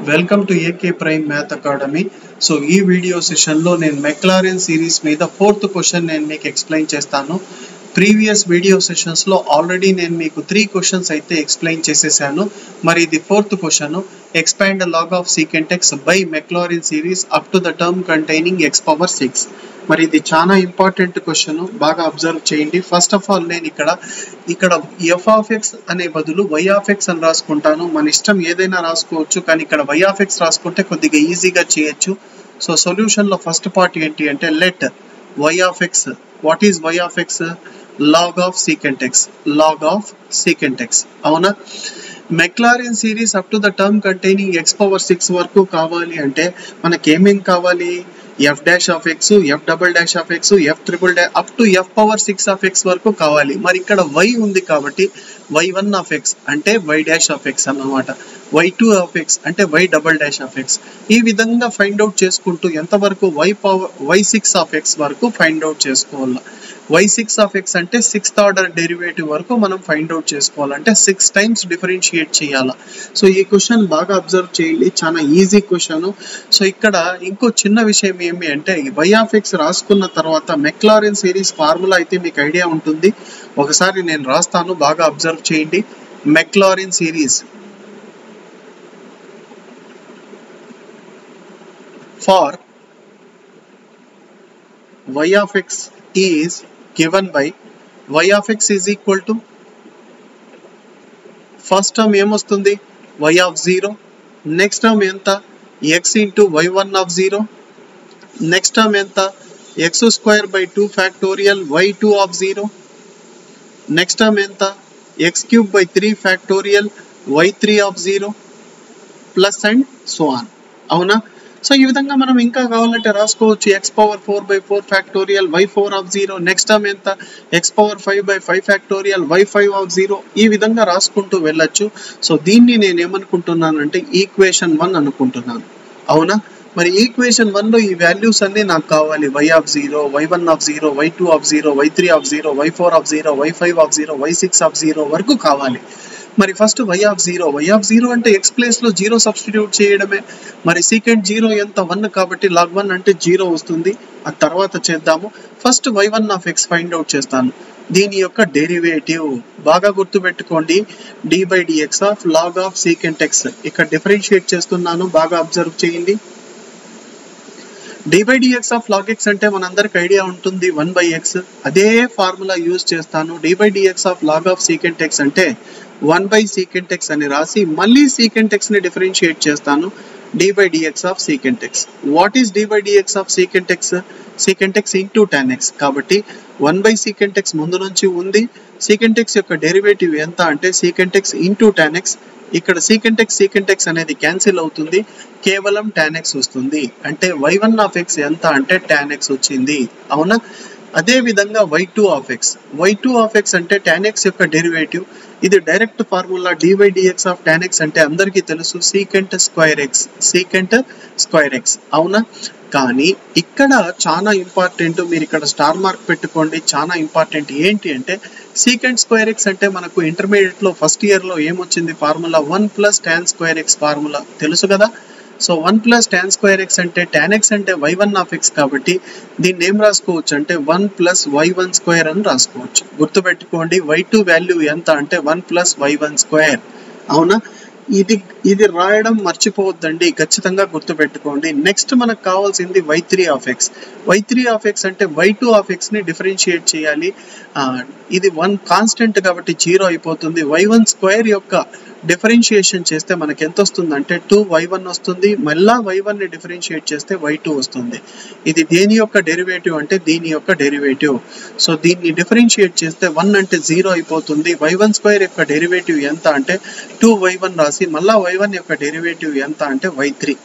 Welcome to AK prime math academy. So ఈ video సెషన్లో నేను మెక్లారెన్ సిరీస్ మీద 4th క్వశ్చన్ నేను మీకు ఎక్స్ప్లెయిన్ చేస్తాను. ప్రీవియస్ వీడియో సెషన్స్లో ఆల్రెడీ నేను మీకు 3 క్వశ్చన్స్ అయితే ఎక్స్ప్లెయిన్ చేసేసాను. మరి ఇది 4th question. Expand the log of secant x by Maclaurin series up to the term containing x power 6. మరి ఇది చాలా ఇంపార్టెంట్ క్వశ్చన్, బాగా అబ్జర్వ్ చేయండి. ఫస్ట్ ఆఫ్ ఆల్ నేను ఇక్కడ ఎఫ్ ఆఫ్ ఎక్స్ అనే బదులు వై ఆఫ్ ఎక్స్ అని రాసుకుంటాను. మన ఇష్టం ఏదైనా రాసుకోవచ్చు, కానీ ఇక్కడ వై ఆఫ్ ఎక్స్ రాసుకుంటే కొద్దిగా ఈజీగా చేయొచ్చు. సో సొల్యూషన్లో ఫస్ట్ పార్ట్ ఏంటి అంటే let y of x, what is y of x? Log of secant x, log of secant x. అవునా? Maclaurin series up to the term containing x power 6 వరకు కావాలి అంటే మనకి ఏమేం కావాలి? F dash of x, f double dash of x, f triple dash up to f power 6 of x వరకు కావాలి. మరి ఇక్కడ y ఉంది కాబట్టి y1 ఆఫ్ ఎక్స్ అంటే y డాష్ ఆఫ్ ఎక్స్ అన్నమాట, y2 ఆఫ్ ఎక్స్ అంటే y double dash of X. ఈ విధంగా ఫైండ్ అవుట్ చేసుకుంటూ ఎంతవరకు y6 ఆఫ్ ఎక్స్ వరకు ఫైండ్ అవుట్ చేసుకోవాలి. y6 ఆఫ్ ఎక్స్ అంటే 6th ఆర్డర్ డెరివేటివ్ వరకు మనం ఫైండ్ అవుట్ చేసుకోవాలంటే 6 టైమ్స్ డిఫరెన్షియేట్ చేయాలి. సో ఈ క్వశ్చన్ బాగా అబ్జర్వ్ చేయండి, చాలా ఈజీ క్వశ్చన్. సో ఇక్కడ ఇంకో చిన్న విషయం ఏమి అంటే y ఆఫ్ ఎక్స్ రాసుకున్న తర్వాత మెక్లారెన్ సిరీస్ ఫార్ములా అయితే మీకు ఐడియా ఉంటుంది. ఒకసారి నేను రాస్తాను, బాగా అబ్జర్వ్ చేయండి. McLaren series for y of x is given by y of x is equal to first term ఏమొస్తుంది? y of 0. నెక్స్ట్ టర్మ్ ఎంత? x into y1 of 0. Next term ఎంత? x square by 2 factorial y2 of 0. Next term ఎంత? x cube by 3 factorial y3 of 0 plus and so on. అవునా? So ఈ విధంగా మనం ఇంకా కావాలంటే రాసుకోవచ్చు. x power 4/4 factorial y4 of 0. Next term ఎంత? x power 5/5 factorial y5 of 0. ఈ విధంగా రాసుకుంటూ వెళ్ళొచ్చు. సో దీన్ని నేను ఏమనుకుంటున్నానంటే ఈక్వేషన్ 1 అనుకుంటున్నాను. అవునా? మరి ఈక్వేషన్ 1లో ఈ వాల్యూస్ అన్ని నాకు కావాలి. y of 0, y1 of 0, y2 of 0, y3 of 0, y4 of 0, y5 of 0, y6 of 0 వరకు కావాలి. మరి ఫస్ట్ y ఆఫ్ 0 అంటే x ప్లేస్ లో 0 సబ్స్టిట్యూట్ చేయడమే. మరి సీకెంట్ 0 ఎంత? 1 కాబట్టి log 1 అంటే 0 వస్తుంది. ఆ తర్వాత చేద్దాము. First y1 of x find out చేస్తాను. దీని యొక్క డెరివేటివ్ బాగా గుర్తుపెట్టుకోండి, d/dx of log of secant x. ఇక్కడ డిఫరెన్షియేట్ చేస్తున్నాను, బాగా అబ్జర్వ్ చేయండి. d/dx ఆఫ్ log x అంటే మనందరికి ఐడియా ఉంటుంది 1/x. అదే ఫార్ములా యూజ్ చేస్తాను. d/dx of log of secant x అంటే 1/secant x అని రాసి మళ్ళీ secant x ని డిఫరెన్షియేట్ చేస్తాను. d/dx of secant x. What is d/dx of secant x? secant x into tan x. కాబట్టి 1/secant x ముందు నుంచి ఉంది. secant x యొక్క డెరివేటివ్ ఎంత అంటే secant x into tan x. ఇక్కడ secant x అనేది క్యాన్సిల్ అవుతుంది, కేవలం tan x వస్తుంది. అంటే y1 ఆఫ్ x ఎంత అంటే tan x వచ్చింది. అవునా? అదే విధంగా y2 ఆఫ్ x అంటే tan x యొక్క డెరివేటివ్. ఇది direct formula. d/dx of tan x అంటే అందరికీ తెలుసు secant స్క్వేర్ x. అవునా? కానీ ఇక్కడ చాలా ఇంపార్టెంట్, మీరు ఇక్కడ స్టార్ మార్క్ పెట్టుకోండి, చాలా ఇంపార్టెంట్. ఏంటి అంటే secant స్క్వేర్ x అంటే మనకు ఇంటర్మీడియట్ లో ఫస్ట్ ఇయర్ లో ఏమొచ్చింది formula? 1 + tan square x formula తెలుసు కదా. సో 1 + tan స్క్వేర్ x అంటే tan x అంటే y1 ఆఫ్ x కాబట్టి దీన్ని ఏం రాసుకోవచ్చు అంటే 1 + y1 స్క్వేర్ అని రాసుకోవచ్చు. గుర్తుపెట్టుకోండి, y2 వాల్యూ ఎంత అంటే 1 + y1 స్క్వేర్. అవునా? ఇది రాయడం మర్చిపోవద్దండి, ఖచ్చితంగా గుర్తుపెట్టుకోండి. నెక్స్ట్ మనకు కావాల్సింది y3 of x. y3 of x అంటే y2 ఆఫ్ x ని డిఫరెన్షియేట్ చేయాలి. ఇది 1 కాన్స్టెంట్ కాబట్టి 0 అయిపోతుంది. y1 స్క్వేర్ యొక్క డిఫరెన్షియేషన్ చేస్తే మనకి ఎంత వస్తుంది అంటే 2y1 వస్తుంది. మళ్ళా y1 ని డిఫరెన్షియేట్ చేస్తే y2 వస్తుంది. ఇది దేని యొక్క డెరివేటివ్ అంటే దీని యొక్క డెరివేటివ్. సో దీన్ని డిఫరెన్షియేట్ చేస్తే 1 అంటే 0 అయిపోతుంది. y1 స్క్వేర్ యొక్క డెరివేటివ్ ఎంత అంటే 2y1 రాసి మళ్ళా y1 యొక్క డెరివేటివ్ ఎంత అంటే y3.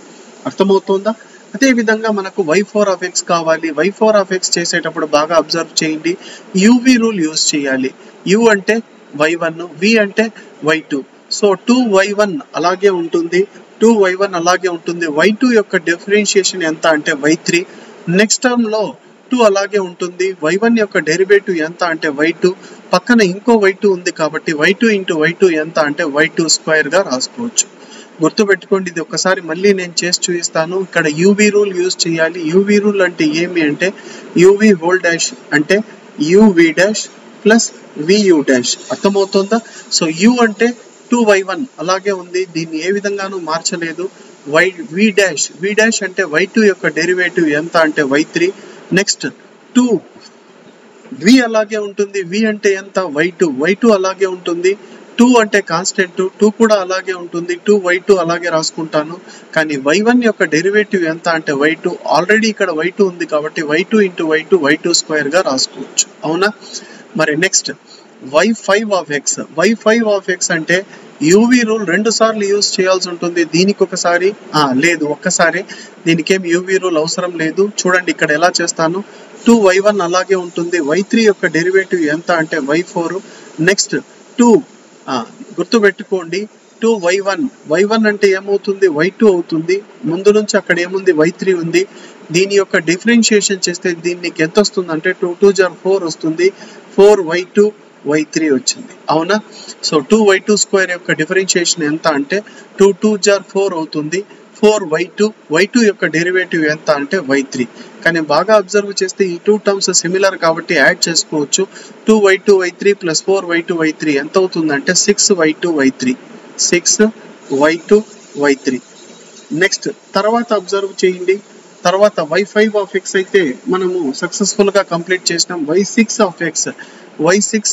అర్థమవుతుందా? అదే విధంగా మనకు y4 ఆఫ్ x కావాలి. y4 ఆఫ్ x చేసేటప్పుడు బాగా అబ్జర్వ్ చేయండి, uv రూల్ యూజ్ చేయాలి. u అంటే y1, v అంటే y2. సో 2y1 అలాగే ఉంటుంది, y2 యొక్క డిఫరెన్షియేషన్ ఎంత అంటే y3. నెక్స్ట్ టర్మ్ లో 2 అలాగే ఉంటుంది. y1 యొక్క డెరివేటివ్ ఎంత అంటే y2. పక్కన ఇంకో y2 ఉంది కాబట్టి y2 into y2 ఎంత అంటే y2 స్క్వేర్ గా రాసుకోవచ్చు. గుర్తుపెట్టుకోండి, ఇది ఒకసారి మళ్ళీ నేను చేసి చూపిస్తాను. ఇక్కడ యూవీ రూల్ యూజ్ చేయాలి. యూవీ రూల్ అంటే ఏమి అంటే యూవీ హోల్ డాష్ అంటే యూవీ డాష్ ప్లస్ వియూ డాష్. అర్థమవుతుందా? సో యూ అంటే 2y1 అలాగే ఉంది, దీన్ని ఏ విధంగానూ మార్చలేదు. వి డాష్ అంటే y2 యొక్క డెరివేటివ్ ఎంత అంటే y3. నెక్స్ట్ 2 వి అలాగే ఉంటుంది, వి అంటే ఎంత y2 అలాగే ఉంటుంది. 2 అంటే కాన్స్టెంట్, 2 కూడా అలాగే ఉంటుంది, 2y2 అలాగే రాసుకుంటాను. కానీ y1 యొక్క డెరివేటివ్ ఎంత అంటే y2. ఆల్రెడీ ఇక్కడ y2 ఉంది కాబట్టి y2 ఇంటూ y2 స్క్వేర్ గా రాసుకోవచ్చు. అవునా? మరి నెక్స్ట్ y5 ఆఫ్ x అంటే యూవీ రూల్ 2 సార్లు యూజ్ చేయాల్సి ఉంటుంది. దీనికి ఒకసారి లేదు, ఒక్కసారి. దీనికేం యూవీ రూల్ అవసరం లేదు. చూడండి ఇక్కడ ఎలా చేస్తాను. 2y1 అలాగే ఉంటుంది, y3 యొక్క డెరివేటివ్ ఎంత అంటే y4. నెక్స్ట్ 2 గుర్తుపెట్టుకోండి, 2y1 అంటే ఏమవుతుంది, y2 అవుతుంది. ముందు నుంచి అక్కడ ఏముంది, y3 ఉంది. దీని యొక్క డిఫరెన్షియేషన్ చేస్తే దీనికి ఎంత వస్తుంది అంటే 2 2 జార్ 4 వస్తుంది. 4y2 y3 వచ్చింది. అవునా? సో 2y2 స్క్వేర్ యొక్క డిఫరెన్షియేషన్ ఎంత అంటే 2 2 జార్ 4 అవుతుంది. 4y2 యొక్క డెరివేటివ్ ఎంత అంటే y3. కానీ బాగా అబ్జర్వ్ చేస్తే ఈ 2 టర్మ్స్ సిమిలర్ కాబట్టి యాడ్ చేసుకోవచ్చు. 2y2 y3 plus 4y2 y3 ఎంత అవుతుందంటే 6y2 y3. 6y2 y3. Next తర్వాత అబ్జర్వ్ చేయండి. తర్వాత y5 ఆఫ్ x అయితే మనము సక్సెస్ఫుల్ గా కంప్లీట్ చేసినాం. y6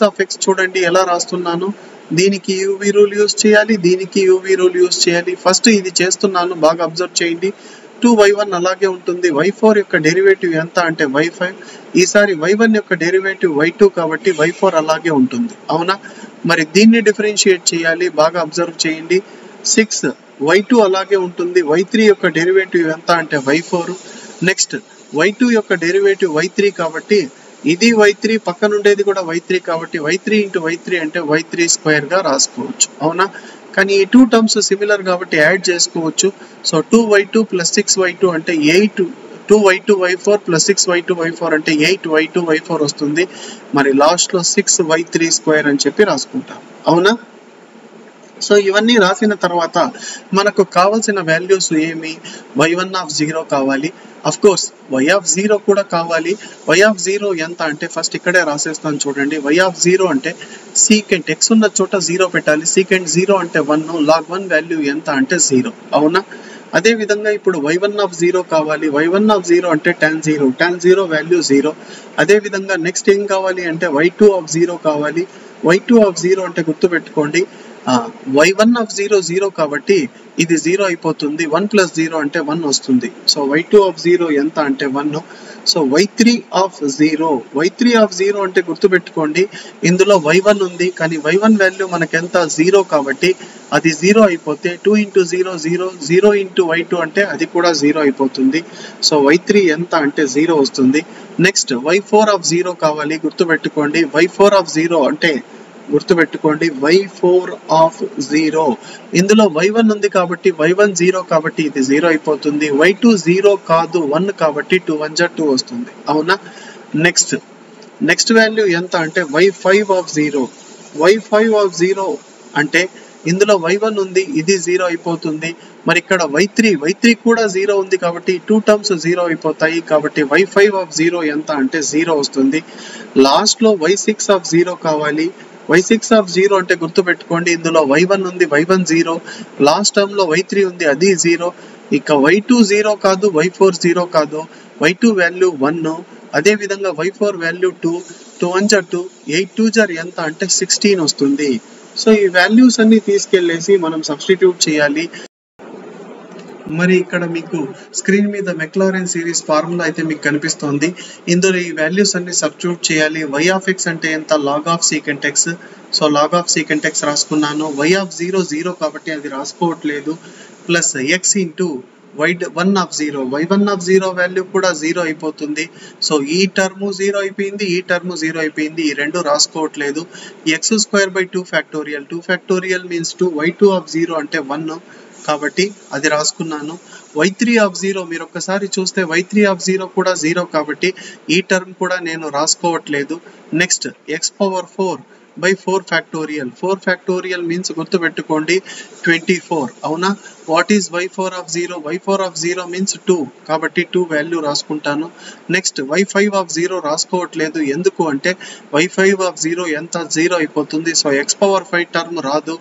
ఆఫ్ x చూడండి ఎలా రాస్తున్నాను. దీనికి యూవీ రూల్ యూజ్ చేయాలి, దీనికి యూవీ రూల్ యూజ్ చేయాలి. ఫస్ట్ ఇది చేస్తున్నాను, బాగా అబ్జర్వ్ చేయండి. 2y1 అలాగే ఉంటుంది, y4 యొక్క డెరివేటివ్ ఎంత అంటే y5. ఈసారి y1 యొక్క డెరివేటివ్ y2 కాబట్టి y4 అలాగే ఉంటుంది. అవునా? మరి దీన్ని డిఫరెన్షియేట్ చేయాలి, బాగా అబ్జర్వ్ చేయండి. 6y2 అలాగే ఉంటుంది, y3 యొక్క డెరివేటివ్ ఎంత అంటే y4. నెక్స్ట్ y2 యొక్క డెరివేటివ్ y3 కాబట్టి ఇది y3, పక్కన ఉండేది కూడా y3 కాబట్టి y3 ఇంటూ y3 అంటే y3 స్క్వేర్ గా రాసుకోవచ్చు. అవునా? కానీ ఈ 2 టర్మ్స్ సిమిలర్ కాబట్టి యాడ్ చేసుకోవచ్చు. సో 2y2 ప్లస్ 6y2 అంటే 8, 2y2 y4 plus 6y2 y4 అంటే 8y2 y4 వస్తుంది. మరి లాస్ట్ లో 6y3 స్క్వేర్ అని చెప్పి రాసుకుంటాం. అవునా? సో ఇవన్నీ రాసిన తర్వాత మనకు కావాల్సిన వాల్యూస్ ఏమి, y1 ఆఫ్ 0 కావాలి, అఫ్ కోర్స్ y ఆఫ్ 0 కూడా కావాలి. y ఆఫ్ 0 ఎంత అంటే ఫస్ట్ ఇక్కడే రాసేస్తాను చూడండి. y ఆఫ్ 0 అంటే సీకెంట్ x ఉన్న చోట 0 పెట్టాలి. సీకెంట్ 0 అంటే 1, log 1 వాల్యూ ఎంత అంటే 0. అవునా? అదే విధంగా ఇప్పుడు y1 ఆఫ్ 0 కావాలి. y1 ఆఫ్ 0 అంటే tan 0 వాల్యూ 0. అదే విధంగా నెక్స్ట్ ఏం కావాలి అంటే y2 ఆఫ్ 0 కావాలి. y2 ఆఫ్ 0 అంటే గుర్తుపెట్టుకోండి, y1 ఆఫ్ 0 కాబట్టి ఇది 0 అయిపోతుంది. 1 ప్లస్ 0 అంటే 1 వస్తుంది. సో y2 ఆఫ్ 0 ఎంత అంటే 1. సో y3 ఆఫ్ 0 అంటే గుర్తుపెట్టుకోండి, ఇందులో y1 ఉంది కానీ y1 వాల్యూ మనకెంత 0 కాబట్టి అది 0 అయిపోతే 2 ఇంటూ 0 ఇంటూ y2 అంటే అది కూడా 0 అయిపోతుంది. సో y3 ఎంత అంటే 0 వస్తుంది. నెక్స్ట్ y4 ఆఫ్ 0 కావాలి. గుర్తుపెట్టుకోండి, y4 ఆఫ్ 0 అంటే గుర్తుపెట్టుకోండి y4 ఆఫ్ 0, ఇందులో y1 ఉంది కాబట్టి y1 0 కాబట్టి ఇది 0 అయిపోతుంది. y2 0 కాదు 1 కాబట్టి 2 1 జా 2 వస్తుంది. అవునా? నెక్స్ట్ వాల్యూ ఎంత అంటే y5 ఆఫ్ 0 అంటే ఇందులో y1 ఉంది, ఇది 0 అయిపోతుంది. మరి ఇక్కడ y3 కూడా 0 ఉంది కాబట్టి 2 టర్మ్స్ 0 అయిపోతాయి కాబట్టి y5 ఆఫ్ 0 ఎంత అంటే 0 వస్తుంది. లాస్ట్ లో y6 ఆఫ్ 0 కావాలి. y6 ఆఫ్ 0 అంటే గుర్తుపెట్టుకోండి, ఇందులో y1 ఉంది, y1 0, లాస్ట్ టర్మ్ లో y3 ఉంది, అది 0. ఇక y2 0 కాదు, y4 0 కాదు, y2 వాల్యూ 1. అదే విధంగా y4 వాల్యూ 2, 2 1 జా 2, 8 2 జా ఎంత అంటే 16 వస్తుంది. సో ఈ వాల్యూస్ అన్ని తీసుకెళ్లేసి మనం సబ్స్టిట్యూట్ చేయాలి. మరి ఇక్కడ మీకు స్క్రీన్ మీద మెక్లారెన్ సిరీస్ ఫార్ములా అయితే మీకు కనిపిస్తుంది. ఇందులో ఈ వాల్యూస్ అన్ని సబ్స్టిట్యూట్ చేయాలి. y ఆఫ్ x అంటే ఎంత, log of secant x. So log of secant x రాసుకున్నాను. y ఆఫ్ 0 కాబట్టి అది రాసుకోవట్లేదు. Plus x into y1 of 0, y1 of 0 value కూడా 0 అయిపోతుంది. సో ఈ టర్మ్ 0 అయిపోయింది, ఈ టర్మ్ 0 అయిపోయింది, ఈ రెండు రాసుకోవట్లేదు. x² 2 factorial means 2, y2 of 0 అంటే 1 కాబట్టి అది రాసుకున్నాను. y3 ఆఫ్ 0 మీరు ఒక్కసారి చూస్తే y3 ఆఫ్ 0 కూడా 0 కాబట్టి ఈ టర్మ్ కూడా నేను రాసుకోవట్లేదు. నెక్స్ట్ x⁴/4 ఫ్యాక్టోరియల్ మీన్స్ గుర్తుపెట్టుకోండి 24. అవునా? What is y4 of 0? y4 of 0 means 2, కాబట్టి 2 వాల్యూ రాసుకుంటాను. నెక్స్ట్ y5 ఆఫ్ 0 రాసుకోవట్లేదు, ఎందుకు అంటే y5 ఆఫ్ 0 ఎంత, 0 అయిపోతుంది, సో x⁵ టర్మ్ రాదు.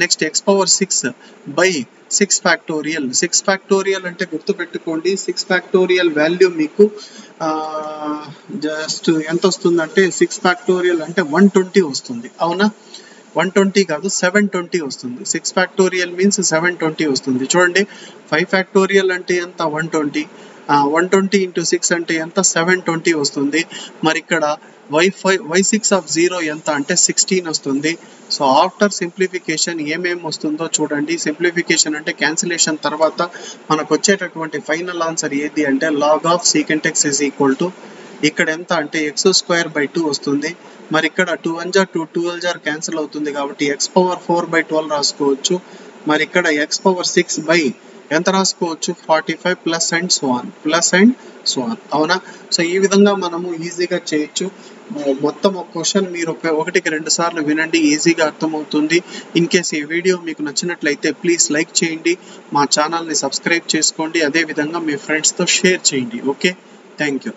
Next x⁶ by 6 factorial. 6 factorial అంటే గుర్తుపెట్టుకోండి, 6 ఫ్యాక్టోరియల్ వాల్యూ మీకు జస్ట్ ఎంత వస్తుందంటే 6 ఫ్యాక్టోరియల్ అంటే 120 వస్తుంది, అవునా? 120 కాదు 720 వస్తుంది. 6 ఫ్యాక్టోరియల్ మీన్స్ 720 వస్తుంది. చూడండి 5 ఫ్యాక్టోరియల్ అంటే ఎంత, 120, 120 ఇంటూ 6 అంటే ఎంత, 720 వస్తుంది. మరి ఇక్కడ y6 ఆఫ్ 0 ఎంత అంటే 16 వస్తుంది. సో ఆఫ్టర్ సింప్లిఫికేషన్ ఏమేమి వస్తుందో చూడండి. సింప్లిఫికేషన్ అంటే క్యాన్సిలేషన్ తర్వాత మనకు వచ్చేటటువంటి ఫైనల్ ఆన్సర్ ఏది అంటే log of secant x is equal to ఇక్కడ ఎంత అంటే x²/2 వస్తుంది. మరి ఇక్కడ 2 1 * 2 2 12 క్యాన్సిల్ అవుతుంది కాబట్టి x⁴/12 రాసుకోవచ్చు. మరి ఇక్కడ x⁶ బై ఎంత రాసుకోవచ్చు, 45 ప్లస్ అండ్ సో ఆన్, అవునా? సో ఈ విధంగా మనము ఈజీగా చేయొచ్చు. మొత్తం ఒక క్వశ్చన్ మీరు 1కి 2 సార్లు వినండి, ఈజీగా అర్థమవుతుంది. ఇన్ కేస్ ఈ వీడియో మీకు నచ్చినట్లయితే ప్లీజ్ లైక్ చేయండి, మా ఛానల్ని సబ్స్క్రైబ్ చేసుకోండి, అదేవిధంగా మీ ఫ్రెండ్స్తో షేర్ చేయండి. Okay, thank you.